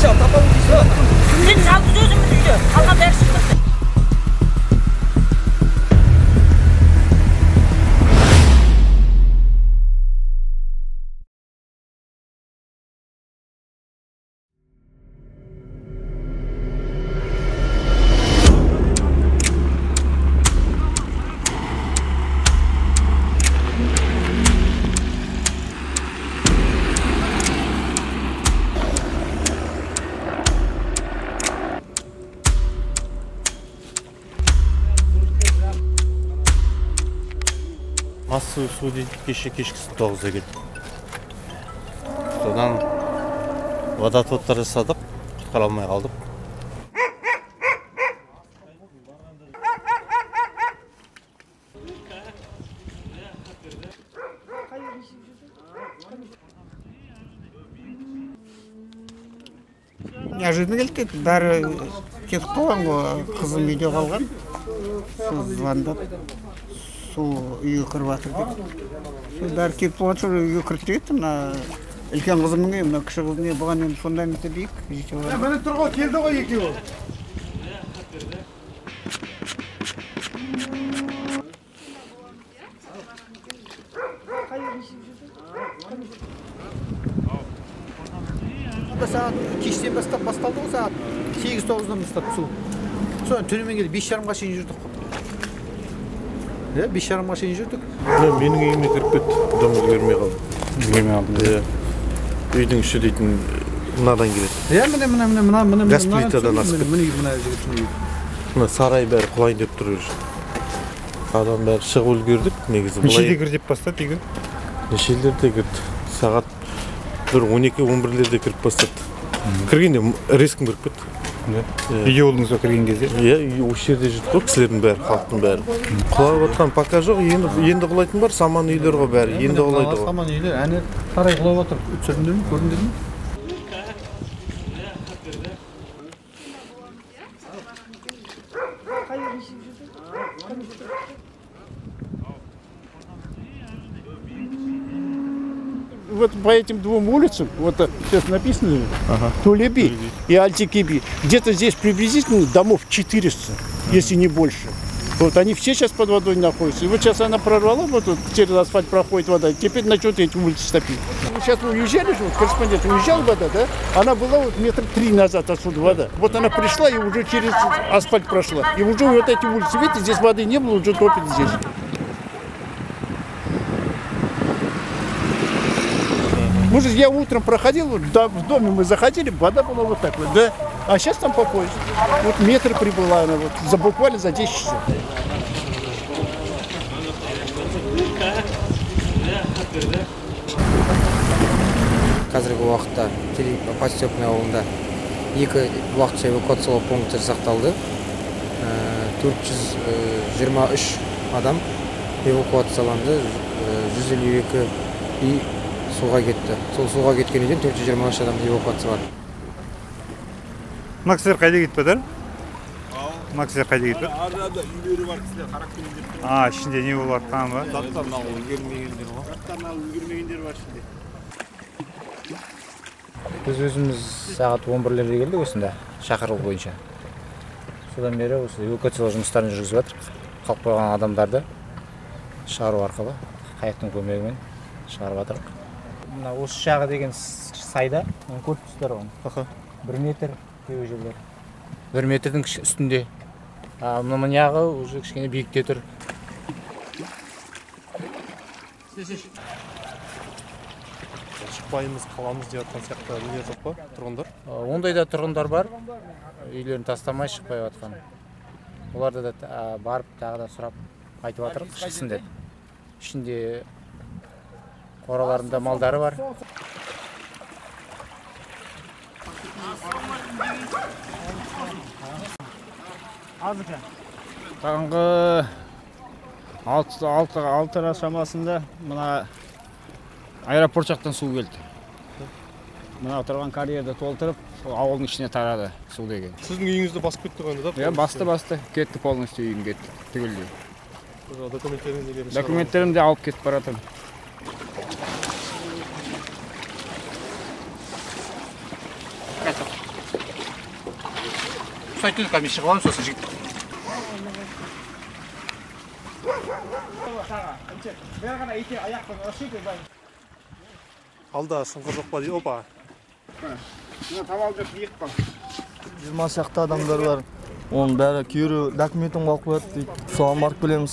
çal, tapamı dişine. Sen çaldı gözümü diyor. Kalkan ders çıktı. Асы су кешкісі 9-да келді. Содан водотоптар жасадық, құтқара алмай қалдық. Неожиданно келді, бәрі кетіп қалған ғой, қызым үйде қалған. Сол звондап, су үйге кіріп жатыр деп. Сол бәрі кетіп қалған соң үйге кіріп кетті. Мына үлкен қызымның үйі, мына кіші қызымның үйі, бұған енді фундаментті дейік. Міне тұр ғой, келді ғой екеуі. Saat kişiden басталды ғой, saat 8-9'dan бастап су. Sonra түнімен келді, 5:30-ға шейін жүрдік. 5:30-ға шейін жүрдік. Менің үйіме кіріп кетті, бұдан үлгермей қалды. Үйдің іші дейтін мынадан келеді. Мына Газ плитадан асып кетті. Мына жігіттің үйі. Мына сарай бәрі құлайын деп тұр. Адам бәрі шығып үлгердік, негізі. Нешеде кір деп бастады егін? Нешелерде кірді. Сағат 12-11-лерде кіріп бастады. Кіргенде рескім кіріп кетті. Үйде болдыңыз ба кірген кезде? Иә, осы жерде жүрдік қой, кісілердің бәрі, халықтың бәрі. Құлап отқан пока жоқ, енді құлайтын бар, саман үйлер ғой бәрі, енді құлайды ғой. Саман үйлер, әне сарай құлап отыр. Түсірдіңдер ме, көрдіңдер ме? Вот по этим двум улицам, вот сейчас написано, Тулеби и Альтикиби, где-то здесь приблизительно домов 400, если не больше. Вот они все сейчас под водой находятся. И вот сейчас она прорвала, вот тут через асфальт проходит вода, теперь начнут эти улицы топить. Сейчас мы уезжали же, вот корреспондент уезжал вода, да? Она была вот 3 метра назад отсюда вода. Вот она пришла и уже через асфальт прошла. И уже вот эти улицы, видите, здесь воды не было, уже топит здесь. Я утром проходил, в доме мы заходили, вода была вот так вот, да? А сейчас там попозже. Вот метр прибыла она, вот, буквально за 10 часов. Қазіргі уақытта Подстепный ауылында 2 уақытша эвакуациялау пункті жасақталды. 423 адам эвакуацияланды, 152 үй суға кетті. Сол суға кеткенеден 423 адам эвакуацияланды. Мына кісілер қайда кетіп жатыр? Мына кісілер қайда кетіп жатыр? Арада үйлері бар кісілер қарап келгендер. Ішінде не болып жатқаны ба? Заттарын алып үлгермегендер ғой. ішінде. Біз өзіміз сағат 11-лерде келдік осында, шақыру бойынша. Содан бері осы эвакуациялау жұмыстарын жүргізіп жатырмыз. Қалып қойған адамдарды шығару арқылы, қайықтың көмегімен шығарып жатырмыз. Мына осы жағы деген сайда, көріп тұрсыздар ғой. 1 метр кеу жерлер. 1 метрдің үстінде. Мына жағы уже кішкене биікте тұр. Шықпаймыз, қаламыз деп жатқан сияқты не жоқ па, тұрғындар? Ондай да тұрғындар бар. Үйлерін тастамай шықпай жатқан. Оларды да барып тағы да сұрап айтып жатырмыз, шықсын деп. Ішінде қораларында малдары бар. Таңғы 6 шамасында мына аэропорт жақтан су келді. Мына тұрған карьерді толтырып, ауылдың ішіне тарады су деген. Сіздің үйіңізді басып кетті ғой, да? Иә, басты, кетті полностью үйім кетті, түгелдей. Документтеріңізді Документтерімді алып кетіп баратырмын. ұқсайды дедік, мен шығып аламын, сосын жігіт. Алда сұңқыр жоқ па дейді, опа. Табалып иық па. 20 шақты адамдар бар. Оның бәрі кейбірі документін қалып қояды дейді. Соған барып келеміз.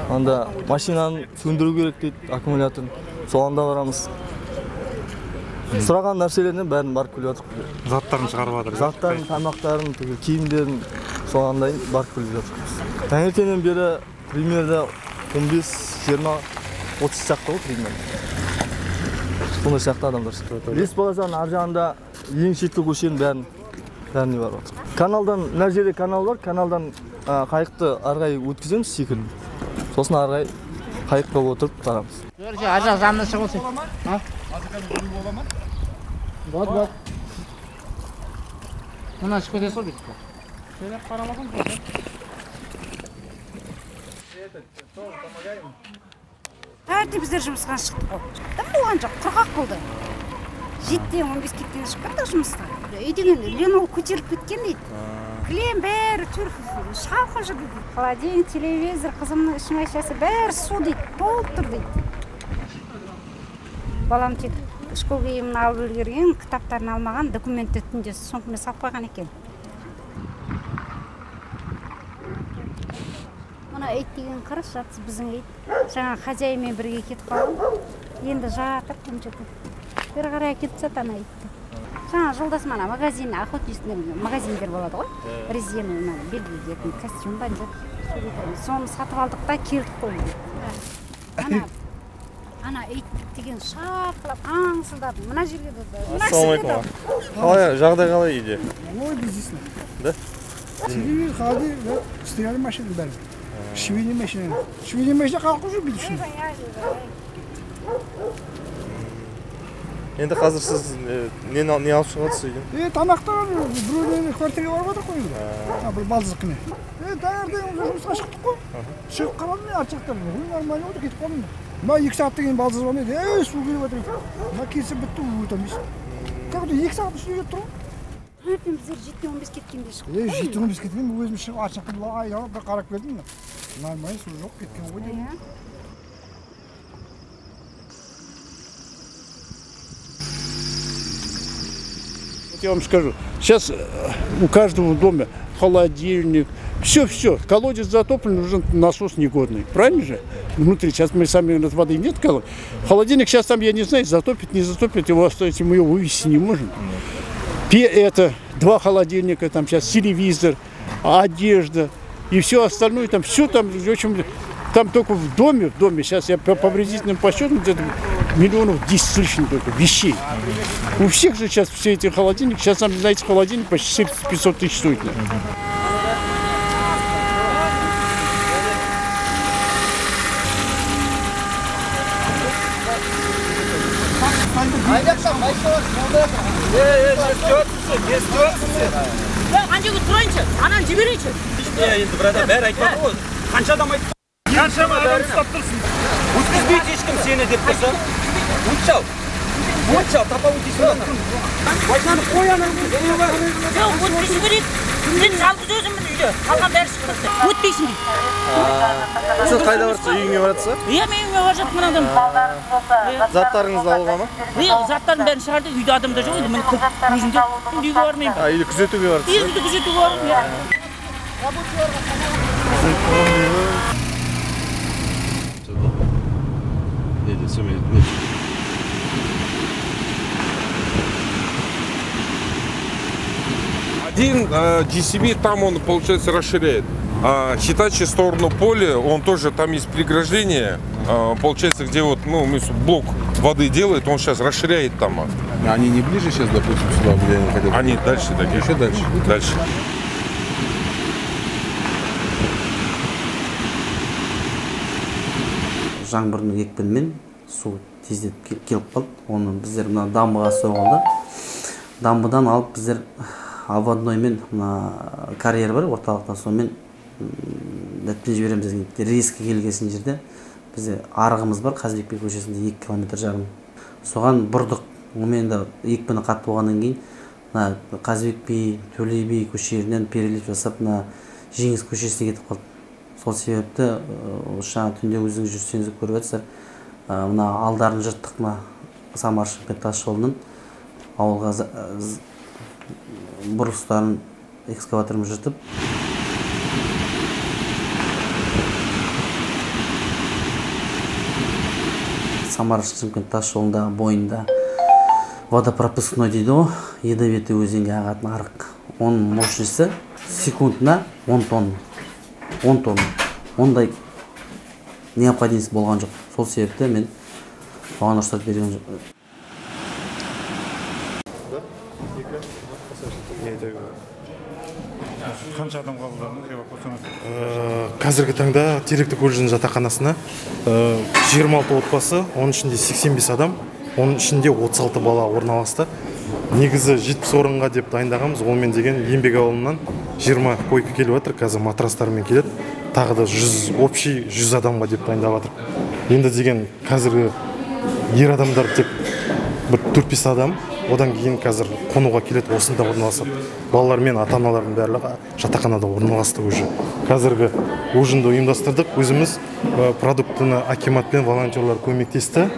Анда машинаны сөндіру керек дейді, аккумуляторын. Соған да барамыз. Сұраған нәрселеріне бәрін барып келіп жатырмыз. Заттарын шығарып жатыр. Заттарын, тамақтарын, киімдерін соған дайын барып келіп жатырмыз. Таңертеңнен бері примерно 15, 20, 30 шақты ғой примерно. Сондай шақты адамдар шықты. Лес баласаның ар жағында ең шеткі көшенің бәріне барып жатыр. Каналдан, мына жерде канал бар, каналдан қайықты арғай өткіземіз секірін. Сосын арғай қайыққа отырып барамыз. Ар жақ жанына шығып отыр. Болады. Мына шығып кетесіз ғой бүйтіп. Сөйлеп қарамадым. Таңертең біздер жұмысқа шықтық қой. Тым болған жоқ, құрғақ болды. 7-ден 15 кеткен шыққанда жұмыста. Үйдеген Ленол көтеріп кеткен дейді. Кілем бәрі шалқын жүр дейді. Холодильник, телевизор, қызымның ішім айшасы бәрі су дейді, толып тұр дейді. Балам тек школ киімін алып үлгерген, кітаптарын алмаған, документті түнде соңғымен салып қойған екен. Мына ит деген қараш жатсы біздің ит. Жаңа хозяймен бірге кетіп қалған. Енді жатыр күншеті. Бір қарай кетіп сатана итті. Жаңа жолдасым ана магазин, охотничный магазиндер болады ғой. Резина, белгілеген костюм бар. Соны сатып алдық та келдік қой. Ана ит деген шапқылап, аңсылдап, мына жерге де. Ассалаумалейкум. Қалай, жағдай қалай үйде? Ой, бизнесмен. Да? Телевизор қалды, стояли машина бәрі. Швейный машина. Швейный машина қалқы жүр бүйтіп үшін. Енді қазір сіз не алып шығасыз үйден? Тамақтар біреулеріне квартираға барып жатыр қой енді. Бір балдызыққыне. Таңертең жұмысқа шықтық қой. Шығып қарадым мен арт жақтан. Нормально болды, кетіп қалдым. Мына 2 сағаттан кейін балдыз звонайды. Су келіп жатыр екен. Мына келсе бітті, өтеміз. Как 2 сағат үстіне кетіп тұрмын. Таңертең біздер 7-15 кеткенде шықтық. 7-15 кеткен, өзім шығып арт жақтан айналып бір қарап келдім. Нормально, су жоқ кеткен ғой деймін. Я вам скажу, сейчас у каждого в доме холодильник, все, колодец затоплен, уже насос негодный, правильно же? Внутри, сейчас мы сами, воды нет, холодильник сейчас там, я не знаю, затопит, не затопит, его оставить, мы его вывести не можем. Это 2 холодильника, там сейчас телевизор, одежда и все остальное, там все там, в общем, там только в доме, сейчас я по приблизительным подсчетам где-то миллионов 10 с лишним только вещей. У всех же сейчас все эти холодильники, сейчас, знаете, холодильник почти 500 тысяч стоит. Қанша тұрайыншы, анан жіберейінші. Енді бір адам бәрі айтпады ғой. Қанша адам айтты? Қаншама адам ұстап тұрсың. Өткізбейді ешкім сені деп тұрса. Өтшал, тапа өтейсің. Машинаны қой анам. Жоқ, өтпейсің берейік. Сен жалғыз өзімін үйде. Қалған бәрі шықты. Өтпейсің дейді. Сіз қайда барсыз? Үйіңе барасыз? Мен үйіме бар жатып мынадан. Заттарыңызды алуға ма? Заттарын бәрін шығарды, үйде адамда жоқ еді. Мен өзімде үйге бармаймын. Үйді күзетуге барсыз? Үйді күзетуге бармын. Один GCB там он, получается, расширяет. А хитачи в сторону поля, он тоже, там есть преграждение, получается, где вот, блок воды делает, он сейчас расширяет там. Они не ближе сейчас, допустим, сюда, где они хотят? Они дальше такие. Еще дальше? Дальше. Жаңбырдың екпінімен су тездетіп келіп қалды. Оны біздер мына дамбыға соғылды. Дамбыдан алып біздер обводноймен карьер бар орталықта, сонымен дәтпен жібереміз деген. Рейске келгесін жерде бізде арығымыз бар, Қазыбек би көшесінде 2,5 км. Соған бұрдық. Онымен де екпіні қатты болғаннан кейін мына Қазыбек би, Төле би көшелерінен перелеп жасап мына Жеңіс көшесіне кетіп қалды. Сол себепті жаңа түнде өзіңіз жүрсеңіз көріп жатсыздар. Мына алдарын жырттық, мына Самар-Шымкент тас жолының ауылға бұрылыстарын экскаватормен жыртып. Самар-Шымкент тас жолындағы бойында водопропускной дейді ғой, Ядовитый өзенге ағатын арық. Оның мощності секундына 10 тонна. 10 тонна. Ондай необходимость болған жоқ. Сол себепті мен оған рұқсат берген жоқ. Қанша адам қабылдадыңыз эвакуацияны? Қазіргі таңда Теректі колледжінің жатақханасына 26 отбасы, оның ішінде 85 адам, оның ішінде 36 бала орналасты. Негізі 70 орынға деп дайындағанбыз. Олмен деген еңбек ауылынан 20 койка келіп жатыр, қазір матрастармен келеді. Тағы да общий 100 адамға деп дайындап жатыр. Енді деген қазіргі ер адамдар тек 4-5 адам, одан кейін қазір қонуға келеді, осында орналасады. Балалар мен ата-аналардың барлығы жатақханада орналасты уже. Қазіргі ужинді ұйымдастырдық, өзіміз продуктыны акимат пен волонтерлар көмектесті.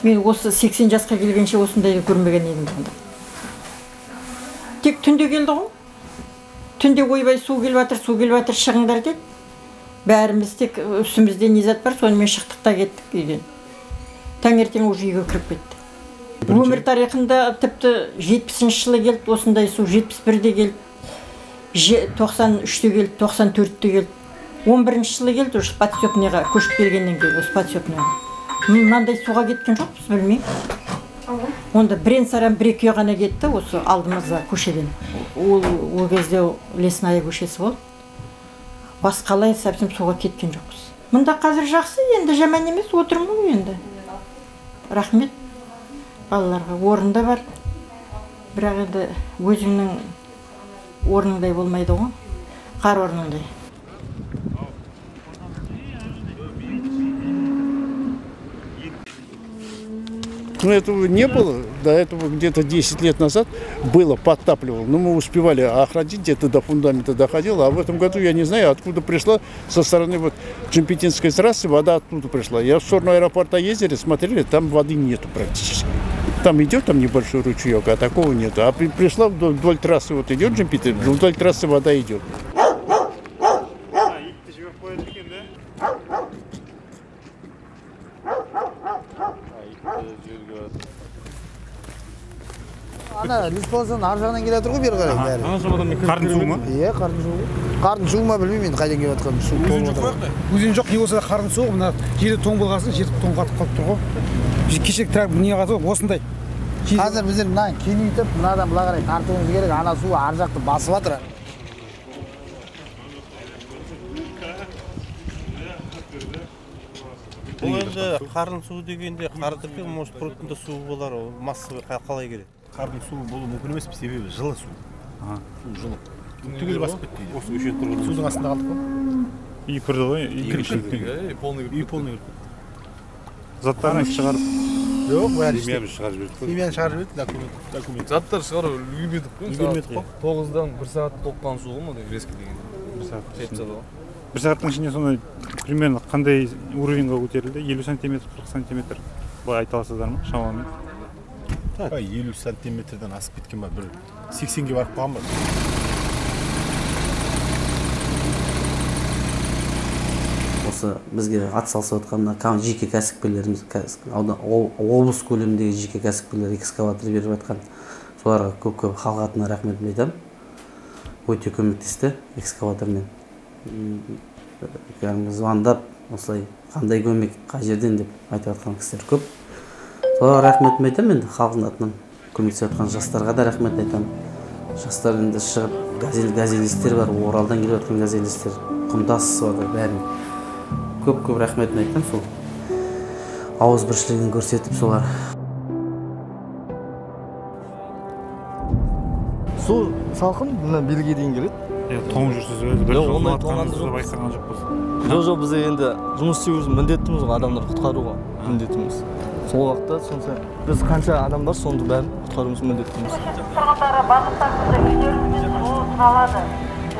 Мен осы 80 жасқа келгенше осындайды көрмеген едім. Тек түнде келді ғой. Түнде ойбай су келіп жатыр, шығыңдар деді. Бәріміз тек үстімізде не зат бар, сонымен шықтық та кеттік үйден. Таңертең уже үйге кіріп кетті. Өмір тарихында тіпті 70-ші жылы келді, осындай су 71-де келді. 93-те келді, 94-те келді. 11-ші жылы келді, уже подсёпныйға көшіп келгеннен кейін, осы подсёпныйға. Мынандай суға кеткен жоқпыз, білмеймін. Онда бірен-саран бір-екі үй ғана кетті, осы алдымызда көшеден. Ол кезде Лесная көшесі болды. Басқалай совсем суға кеткен жоқпыз. Мында қазір жақсы, енді жаман емес, отырмын енді. Рахмет. Балаларға орында бар. Бірақ енді өзіңнің орныңдай болмайды ғой. Қар орныңдай. Но этого не было. До этого где-то 10 лет назад было, подтапливало. Но мы успевали охладить, где-то до фундамента доходило. А в этом году я не знаю, откуда пришла. Со стороны вот Джемпетинской трассы вода оттуда пришла. Я в сторону аэропорта ездили, смотрели, там воды нету практически. Там идет там небольшой ручеек, а такого нету. А пришла вдоль трассы, вот идет Джемпетин, вдоль трассы вода идет. Ана Лисбондан ар жағынан келе жатыр ғой бері қарай бәрі. Қардың суы ма? Иә, қардың суы. Қардың суы ма білмеймін енді қайдан келіп жатқанын. Су толып жатыр. Өзен жоқ, не болса да қардың суы, мына жерде тоң болғасын, жерде тоң қатып қалып тұр ғой. Кешек не қатып осындай. Қазір біздер мынаны кеңейтіп, мынадан былай қарай тартуымыз керек. Ана суы ар жақты басып жатыр. Бұл енді қардың суы дегенде қардың может прудында су болар, массовый қалай келеді? Қардың суы болуы мүмкін емес, себебі жылы су. Су жылы. Түгел басып кетті. Осы өшет тұрғын судың астында қалдық қой. Үй кірді ғой, үй полный кірді. Заттарын шығарып. Жоқ, бәрі семьяны шығарып жібердік қой. Семьяны шығарып жібердік, документ. Заттар шығарып үлгермедік қой. Үлгермедік қой. 9-дан 1 сағат тоққан су ғой ма резко деген. 1 сағат. Жетті ғой. 1 сағаттың ішінде сонда примерно қандай уровеньға көтерілді? 50 сантиметр, 40 сантиметр. Былай айта аласыздар ма шамамен? 50 сантиметрден асып кеткен ба, бір 80-ге барып қалған ба? Осы бізге атсалысып жатқан жеке кәсіпкерлеріміз, облыс көлеміндегі жеке кәсіпкерлер экскаватор беріп жатқан, соларға көп халық атынан рахметімді айтамын. Өте көмектесті экскаватормен. Звондап, осылай қандай көмек қай жерден деп айтып жатқан кісілер көп. Соларға рахметімді айтамын, енді халықтың атынан көмектесіп жатқан жастарға да рахмет айтамын. Жастар енді шығып газелистер бар, Оралдан келіп жатқан газелистер, Құмтасов бар, бәрін көп рахметін айтам, сол ауыз біршілігін көрсетіп солар. Су салқын, мына белге дейін келеді. тоңып жүрсіз өзі бір жол жатқаныңызды байқаған жоқ болсын. Жоқ, біз енді жұмыс істеуіміз міндетіміз ғой, адамдар құтқаруға міндетіміз. Сол уақытта сонша біз қанша адам бар, соның бәрін құтқаруымыз міндетіміз. Тұрғындары барлықтарында үйлерімізден шығуы сұралады.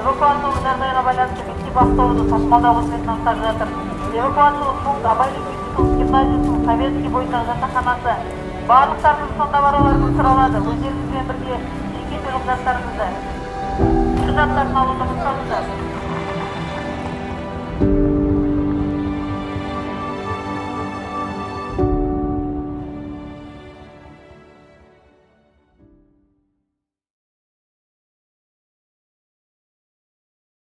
Эвакуациялық жағдайға байланысты мектеп автобусы тасымалдау қызметін атқарып жатыр. Эвакуациялық пункт Абайлық мектептің гимназиясының Советский бойындағы жатақханасы. Барлықтарының сонда баруларыңыз сұралады. Өздеріңізбен бірге жеке төлем заттарыңызды, құжаттарын алуды ұмытпаңыздар.